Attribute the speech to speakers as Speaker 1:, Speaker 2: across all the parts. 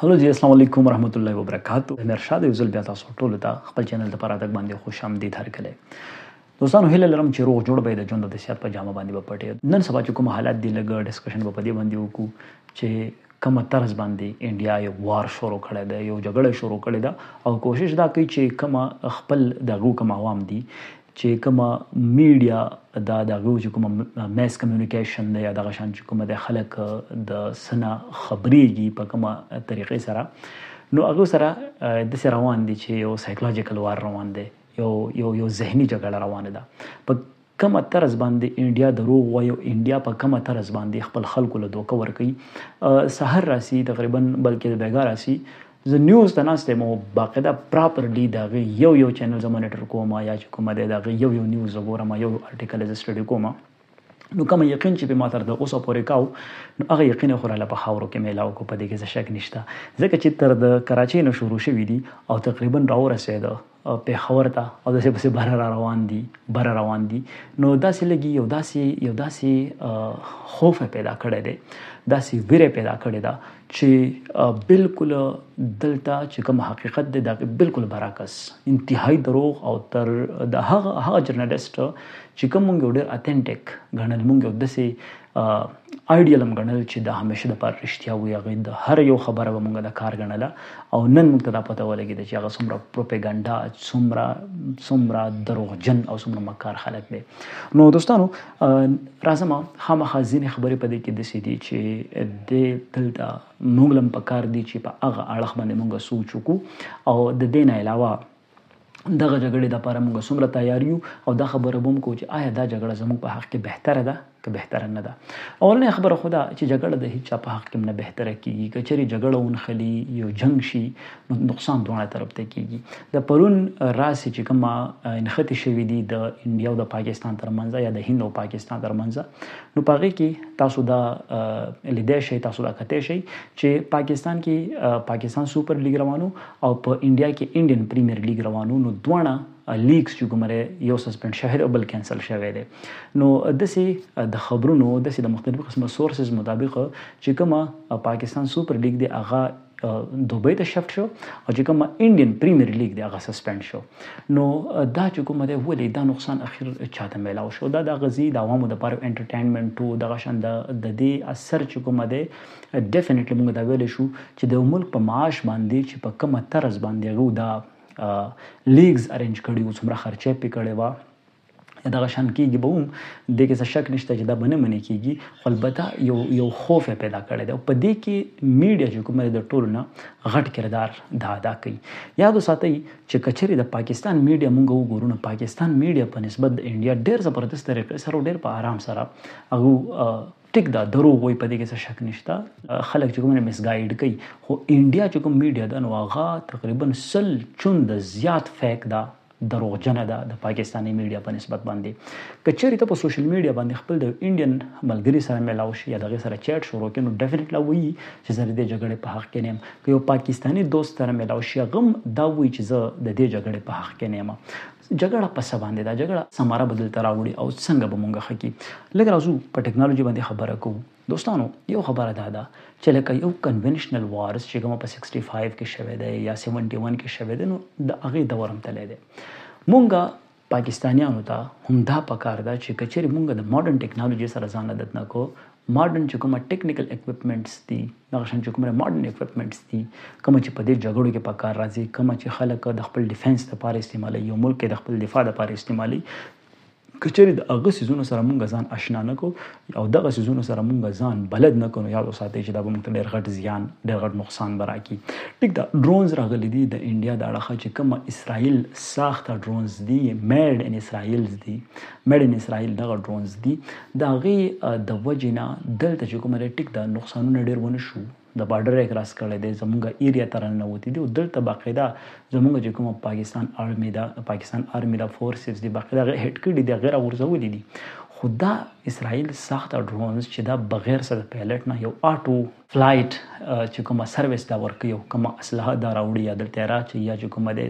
Speaker 1: هلو جی السلام علیکم ورحمت الله وبرکاتو. امیر شاه د یوزل بیا تاسو ټول ته خپل چینل ته پراتګ باندې خوش آمدید هرکله. دوستانو هیله لرم چې روغ جوړ به د ژوند د صحت په جامه باندې وپټي. نن سبا چې کوم حالات دی لګ ډسکشن په دې باندې وکړو چې کومه طرز باندې انډیا یو وار شروع کړی دی، یو جګړه شروع کړې ده او کوشش دا کوي چې کومه خپل دغه کوم عوام دي چې کومه میډیا دا دغه چې کومه میس کمیونیکیشن دی یا دغه شان چې کومه د خلک د سنا خبرېږي په کومه طریقې سره، نو هغه سره داسې روان دي چې یو سایکولوژیکل وار روان دی، یو ذهني جګړه روانه ده. په کومه طرز باندې انډیا دروغ وایي، انډیا په کومه طرز باندې خپل خلکو له دوکه ورکوي. سحر راسي تقریبا بلکې د بیګا راسي زه نیوز ته ناست یم او باقاعده پراپرلی د هغې یو چینل زه مانیټر کوم یا چې کومه دی د هغې یو نیوز زه ګورم، یو ارټیکل زه سټډي کوم، نو کومه یقین چې په ما تر د اوسه پورې کاو نو هغه یقین خو راله په خاورو کې میلاو کو، په دې کې څه شک نشته. ځکه چې تر د کراچۍ نه شروع شوي دي او تقریبا راورسېده پېښور ته او داسې پسې بره روان دي، نو داسې لګي یو داسې خوف پیدا کړی دی، داسې ویره پیدا کړې ده چې بالکل دلته چې کوم حقیقت دی دا بالکل برعکس انتهایی دروغ او تر د هغه جرنالست چې کوم مونږ ډېر اتنټیک ګڼل، مونږ داسې آیډیل هم ګڼل چې دا همیشه دپاره رښتیا وي، هغې د هر یو خبره به مونږ د کار ګڼله او نن مونږ ته دا پته ولګېده چې هغه څومره پروپیګنډا، څومره دروغجن او څومره مکار خلک دی. نو دوستانو راځم خامخا ځینې خبرې په دې کې داسې دي چې دلته مونږ له هم پکار دي چې په هغه اړخ باندې مونږ سوچ وکړو او د دې نه علاوه دغه جګړې دپاره مونږ څومره تیار یو او دا خبره به هم کوو چې آیا دا جګړه زموږ په حق کې بهتره ده که بهتره نه ده. اولنۍ خبره خو دا چې جګړه د هیچ چا په حق کې نه بهتره کېږي. که چېرې جګړه ونښلي، یو جنګ شي، نو نقصان دواړه طرف ته کېږي. د پرون راسې چې کومه نښتې شوي دي د انډیا او د پاکستان ترمنځ یا د هند او پاکستان ترمنځ، نو په هغې کې تاسو دا لیدی شئ، تاسو دا کتی شئ چې پاکستان کې پاکستان سوپر لیګ روانو او په انډیا کې انډین پریمیر لیګ روانو، نو دواړه لیګز چې کومه یو سسپینډ شوی دی او بل کینسل شوی دی. نو داسې د خبرونو داسې د مختلفو قسمه سورسز مطابق چې کومه پاکستان سوپر لیګ دی هغه دوبۍ ته شفت شو او چې کومه انډین پریمیر لیګ دی هغه سسپینډ شو. نو دا چې کومه دی ولې دا نقصان اخر چاته میلاو شو؟ دا د غزي د عوامو دپاره انټرټینمنټ و دغه شان د دې اثر چې کومه دی ډیفینټلی موږ دا ویلی شو چې د ملک په معاش باندې چې په کومه طرز باندې هغو دا لیګز ارینج کړي وو، څومره خرچه پې کړې وه، دغه شان کېږي به هم، دې کې څه شک نشته چې دا به نه منې کېږي، خو البته یو خوف یې پیدا کړی دی او په دې کې میډیا چې کومه د ټولو نه غټ کردار دا ادا کوي. یاد وساتئ چې که چېرې د پاکستان میډیا مونږ وګورو نو پاکستان میډیا په نسبت د انډیا ډېر زبردست طریقې سره او ډېر په آرام سره هغو ټیک دا دروغ وایي، په دې کې څه شک نشته، خلک چې کومه مسګایډ کوي. خو انډیا چې کوم میډیا ده نو هغه تقریبا 100% زیات فیک ده، دروغجنه ده د پاکستاني میډیا په نسبت باندې. که چېرې ته په سوشل میډیا باندې خپل د انډین ملګري سره میلاو شي یا د هغې سره چیټ شروع کړي، نو ډیفینټلی وایي چې زه د دې جګړې په حق کې نه یم. که یو پاکستاني دوست سره میلاو شي هغه هم دا وایي چې زه د دې جګړې په حق کې نه یم. جګړه په څه باندې ده؟ جګړه ثمره به دلته راوړي او څنګه به مونږ ښه کړي. لږ راځو په ټیکنالوژي باندې خبره کوو. دوستانو یو خبره دا ده چې لکه یو کنونشنل وارز چې کومه په 65 کې شوی دی یا 71 کې شوی دی، نو د هغې دور هم تللی دی. مونږ پاکستانیانو ته همدا پکار ده چې که چېرې مونږ د ماډرن ټیکنالوژي سره ځان عادت نه کړو، ماډرن چې کومه ټیکنیکل اکوپمنټس دي، دغه شان چې کومه ماډرن اکوپمنټس دي، کومه چې په دې جګړو کې پکار راځي، کومه چې خلک د خپل ډیفینس لپاره استعمالوي، یو ملک د خپل دفاع لپاره استعمالوي، که چېرې د هغه څیزونو سره مونږ ځان اشنا نه کړو او دغه څیزونو سره مونږ ځان بلد نه کړو، یاد وساتئ چې دا به مونږ ته ډېر غټ زیان، ډېر غټ نقصان به راکړي. ټیک ده، ډرونز راغلي دي د انډیا د اړخه چې کومه اسرائیل ساخته ډرونز دي، میډ ان اسرائیلز دي، میډ ان اسرائیل دغه ډرونز دي، د هغې د وجې نه دلته چې کومه دی ټیک ده نقصانونه ډېر ونه شو، د بارډر یې کراس کړی دی، زموږ ایریا ته راننوتي دي او دلته باقاعده زموږ چې کومه پاکستان آرمي دا فورسز دي باقاعده هغې هیټ کړي دي، هغې راغورځولي دي. خو دا اسرائیل ساخته ډرونز چې دا بغیر څه د پایلټ نه یو آټو فلایټ چې کومه سروس دا ورکوي او کومه اسلحه دا راوړي یا دلته یې راچوي یا چې کومه دی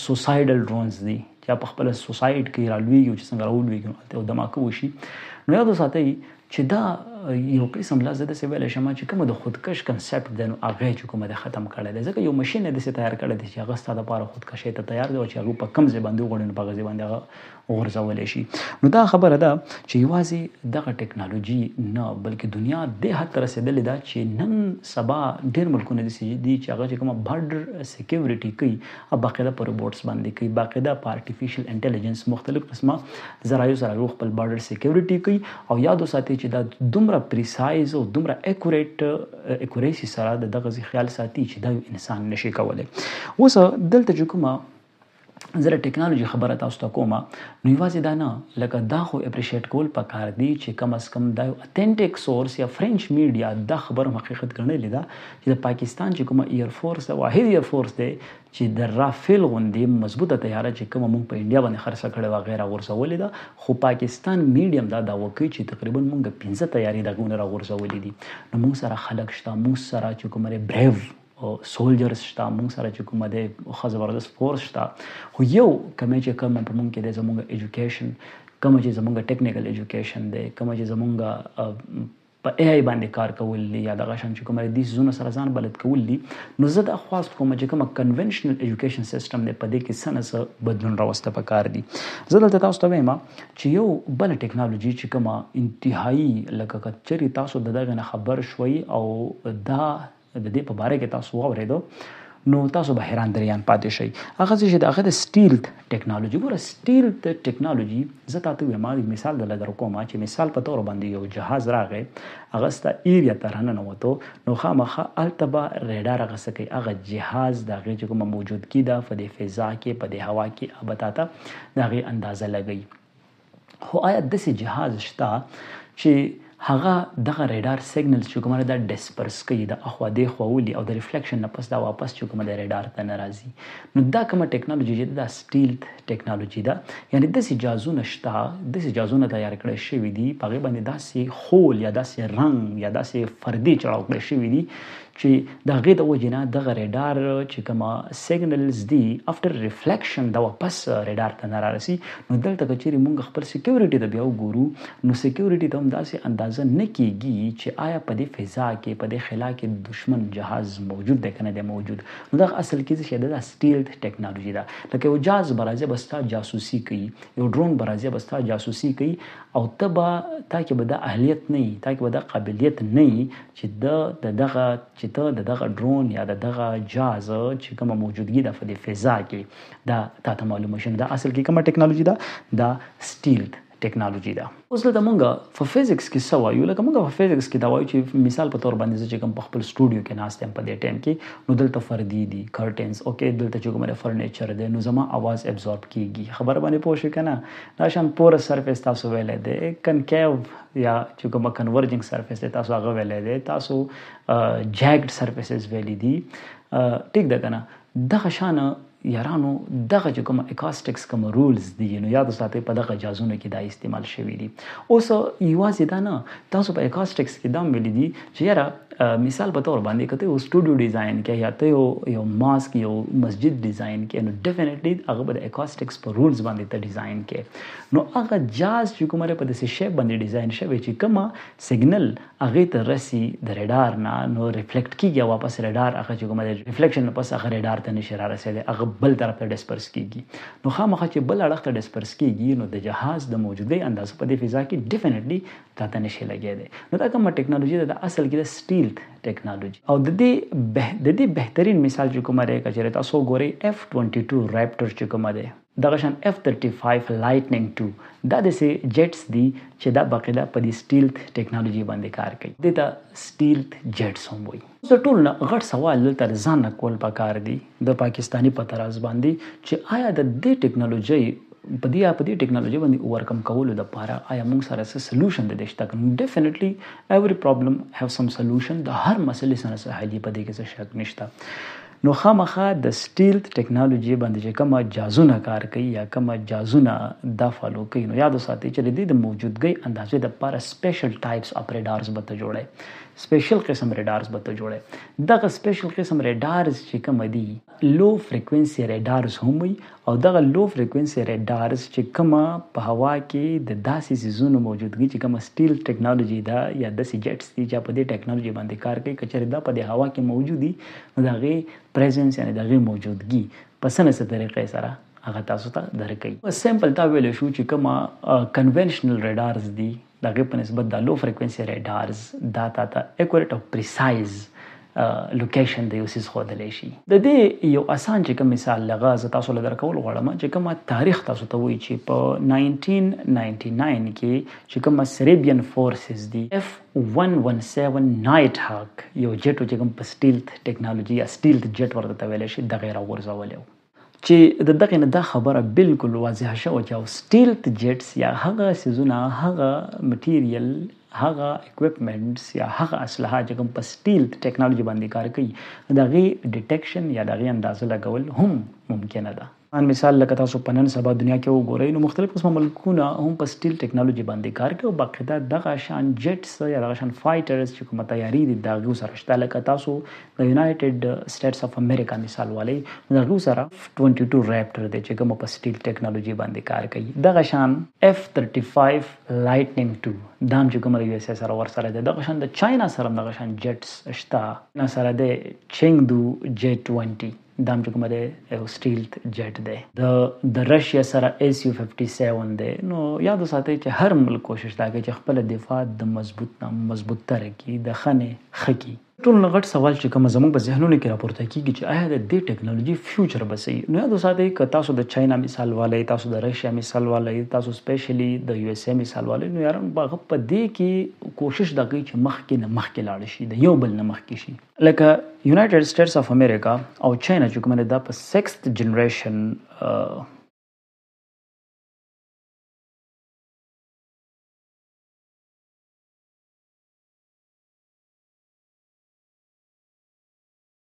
Speaker 1: سوسایډل ډرونز دي چې په خپله سوسایډ کې رالویږي او چې څنګه راولویږي او دماکه وشي. نو یاد وساتئ چې دا یو قسم لا زده څه ویلی شم چې کومه د خودکش کنسپټ دی نو هغه چې کومه د ختم کړی دی، ځکه یو مشین یې داسې تیار کړی دی چې هغه ستا دپاره خودکشۍ ته تیار دی او چې هغوی په کوم ځای باندې وغواړي نو په هغه ځای باندې هغه وغورځولی شي. نو دا خبره ده چې یوازې دغه ټیکنالوژي نه بلکې دنیا دې حد ته رسېدلې ده چې نن سبا ډېر ملکونه داسې دي چې هغه چې کومه بارډر سیکیورټي کوي باقاعده په روبوټس باندې کوي، باقاعده په آرټیفیشل انټیلیجنس مختلف قسمه ذرایعو سره هغوی خپل بارډر سیکیورټي کوي. او یاد وساتئ چې دا دومره پریسایز او دومره اکوریسي سره د دغه خیال ساتي چې دا یو انسان نشي کولی. اوس دلته چې کومه زه د ټیکنالوژي خبره تاسو ته کومه نو یوازې دا نه، لکه دا خو اپریشیټ کول پکار دي چې کم از کم دا یو اتنټیک سورس یا فرنچ میډیا دا خبره حقیقت ګڼلې ده چې د پاکستان چې کومه ایرفورس ده، واحد ایرفورس دی چې د رافیل غوندې مضبوطه طیاره چې کومه موږ په انډیا باندې خرڅه کړې وه هغې راغورځولې ده، خو پاکستان میډیم دا دعوه کوي چې تقریبا موږ 15 طیارې د هغونه راغورځولې دي. نو موږ سره خلک شته، موږ سره چې کومه دی بریو سولجرز شته، موږ سره چې کومه دی ښه زبردست فورس شته، خو یو کمی چې کومه په موږ کې دی زموږ ایجوکیشن، کومه چې زموږ ټیکنیکل ایجوکیشن دی، کومه چې زموږ په ای آی باندې کار کول دي یا دغه شان چې کومه دې څیزونه سره ځان بلد کول دي. نو زه دا خواست کوم چې کومه کنونشنل ایجوکیشن سیسټم دی په دې کې څه نه څه بدلون راوسته پکار دي. زه دلته تاسو ته وایم چې یو بله ټیکنالوژي چې کومه انتهایی لکه که چېرې تاسو د دغې نه خبر شوئ او دا د دې په باره کې تاسو واورېدو نو تاسو به حیران دریان پاتې شئ. هغه څه چې د هغه د سټیلت ټیکنالوژي، ګوره سټیلت ټیکنالوژي زه تاته وایم مثال درله در کوم چې مثال په طور باندې یو جهاز راغی هغه ستا ایریا ته راننوتو نو خامخا هلته به ریډار هغه څه کوي، هغه جهاز د هغې چې کومه موجودګي ده په دې فضا کې په دې هوا کې به تاته د هغې اندازه لګوي. خو آیا داسې جهاز شته چې هغه دغه ریډار سیګنلز چې کومه دا ډسپرس کوي د اخوا دې خوا ولي او د ریفلیکشن نه پس دا واپس چې کومه د ریډار ته نه راځي؟ نو دا کومه ټیکنالوژي چې دا سټیلت ټیکنالوژي ده، یعنی داسې جهازونه شته، داسې جهازونه تیار کړی شوي دي په هغې باندې داسې خول یا داسې رنګ یا داسې فردې چړاو کړی شوي دي چې د هغې د وجې نه دغه ریډار چې کومه سیګنلز دي افټر ریفلیکشن دا واپس ریډار ته نه رارسي. نو دلته که چیرې موږ خپل سیکیورټي ته بیا وګورو نو سیکیورټي ته هم داسې اندازه نه کیږي چې آیا په دې فضا کې په دې خلا کې دشمن جهاز موجود دی که نه دی موجود. نو دغه اصل کې څه شی ده، دا سټیلت ټیکنالوژي ده. لکه یو جهاز به راځي به ستا جاسوسي کوي، یو ډرون به راځي به ستا جاسوسي کوي او تا کې به دا اهلیت نه وي، تا کې به دا قابلیت نه وي چې ته د دغه ډرون یا د دغه جهاز چې کومه موجودګي ده په دې فضا کې دا تا ته معلومه شي. دا اصل کې کومه ټیکنالوژي ده، دا سټیلت ټیکنالوژي ده. اوس دلته مونږ په فزیکس کې څه وایو، لکه مونږ په فزیکس کې دا وایو چې مثال په طور باندې زه چې کوم په خپل سټوډیو کې ناست یم په دې ټایم کې نو دلته فردي دي کرټنز، اوکې دلته چې کومه فرنیچر دی نو زما اواز ابزورب کیږي، خبره باندې پوه شئ که نه؟ دا شان پورس سرفیس تاسو ویلی دی، کنکیو یا چې کومه کنورجنګ سرفیس دی تاسو هغه ویلی دی، تاسو جاګډ سرفیسز ویلی دي، ټیک ده که نه؟ دغه شانه یارانو دغه چې کومه اکاسټکس کومه رولز دي نو یاد وساتئ په دغه جهازونو کې دا استعمال شوي دي. اوس یوازې دا نه، تاسو په اکاسټکس کې دا هم ویلي دي چې یاره مثال په طور باندې که ته یو سټوډیو ډیزاین کې یا ته یو ماسک یو مسجد ډیزاین کې نو ډیفینټلی هغه به د اکاسټکس په رولز باندې ته ډیزاین کې نو هغه جهاز چې کومه په داسې شیپ باندې ډیزاین شوی چې کومه سیګنل هغې ته رسي د ریډار نه نو ریفلیکټ کېږي واپس ریډار هغه چې کومه د ریفلیکشن نه پس هغه ریډار ته نشي رارسېدی، هغه بل طرف ته ډسپرس کېږي. نو خامخا چې بل اړخ ته ډسپرس کېږي نو د جهاز د موجودۍ اندازه په دې فضا کې ډیفینټلی تا ته نشي لګېدی. نو دا کومه ټیکنالوژي ده د اصل کې د سټیلت ټیکنالوژي او د دې بهترین مثال چې کومه دی که چېرې تاسو ګورئ F-22 ریپټر چې کومه دی دغه شان F-35 لایټنینګ 2 دا داسې جیټس دي چې دا باقاعده په دې سټیلت ټیکنالوژي باندې کار کوي، دې ته سټیلت جیټس هم وایي. د ټول نه غټ سوال دلته ځان نه کول پکار دی د پاکستاني په طرز باندې چې آیا د دې ټیکنالوژۍ په دې ټیکنالوژي باندې اوورکم کولو دپاره آیا موږ سره څه سلوشن د دې شته که نه؟ ډیفینټلی ایوری پرابلم هیو سم سلوشن، د هر مسلې سره څه حل په دې کې څه شک نشته. نو خامخا د سټیلت ټیکنالوژي باندې چې کومه جهازونه کار کوي یا کومه جهازونه دا فالو کوي نو یاد وساتئ چې د دې د موجودګۍ اندازې دپاره سپیشل ټایپس اف ریډارز به ته جوړئ سپیشل قسم ریډارز به ته جوړي. دغه سپیشل قسم ریډارز چې کوم دي لو فریکوینسي ریډارز هم وي او دغه لو فریکوینسي ریډارز چې کوم په هوا کې د داسې سيزونو موجودګي چې کوم سټیل ټیکنالوژي دا یا د سیجټس دي چې په دې ټیکنالوژي باندې کار کوي کچره دا په د هوا کې موجودي نو دغه پریزنس یعنی دغه موجودګي په سنسه طریقې سره هغه تاسو ته درکې. سیمپل تا ویل شو چې کوم کنونشنل ریډارز دي دغه په نسبت د لو فریکوینسي ریډارز دا ته اکورټ او پریسایز لوکیشن د یو سیس خودلې شي. د دې یو اسان چې کوم مثال لغه ز تاسو له درکول غواړم چې کوم تاریخ تاسو ته وایي چې په 1999 کې چې کوم سریبین فورسز دي F117 نایټ هاک یو جټ چې کوم په سټیلث ټیکنالوژي یا سټیلث جټ ورته ویل شي د غیر غورځول چې د دغه نه د خبره بالکل واضحه شوه چې سټیلث جټس یا هغه سيزونه هغه مټیریل هغه اکوپمنټس یا هغه اسلحه چې کوم په سټیلث ټیکنالوژي باندې کار کوي دغه ډیټیکشن یا دغه اندازه لګول هم ممکنه ده. ان مثال لکه تاسو په نن سبا دنیا کې وګورئ نو مختلف قسمه ملکونه هم په سټیل ټیکنالوژي باندې کار کوي او باقاعده دغه شان جټس یا دغه شان فایټرز چې کومه تیاری دي دغه سره شته. لکه تاسو د یونایټډ سټیټس اف امریکا مثال والی دغه سره F-22 ریپټر دی چې کومه په سټیل ټیکنالوژي باندې کار کوي. دغه شان F-35 لایټنینګ 2 دام چې کومه یو اس سره ور سره دی. دغه شان د چاینا سره دغه شان جټس شته نه سره دی چینګدو J-20 دام چې کومه دی یو سټیلث جټ دی. د رشیا سره SU-57 دی. نو یاد وساتئ چې هر ملک کوشش دا کوي چې خپل دفاع د مضبوط تر کړي د خنه خکی. ټول غټ سوال چې کوم زموږ په ذهنونو کې راپورته کیږي چې آیا د دې ټیکنالوژي فیوچر به سي. نو یاد وساتئ که تاسو د چاینا مثال والي تاسو د رشیا مثال والي تاسو سپیشلی د USA مثال والي نو یاران باغ په دې کې کوشش دا کوي چې مخکې لاړ شي د یو بل نه مخکې شي. لکه یونایټډ سټیټس اف امریکا او چاینا چې کومه ده په 6th جنریشن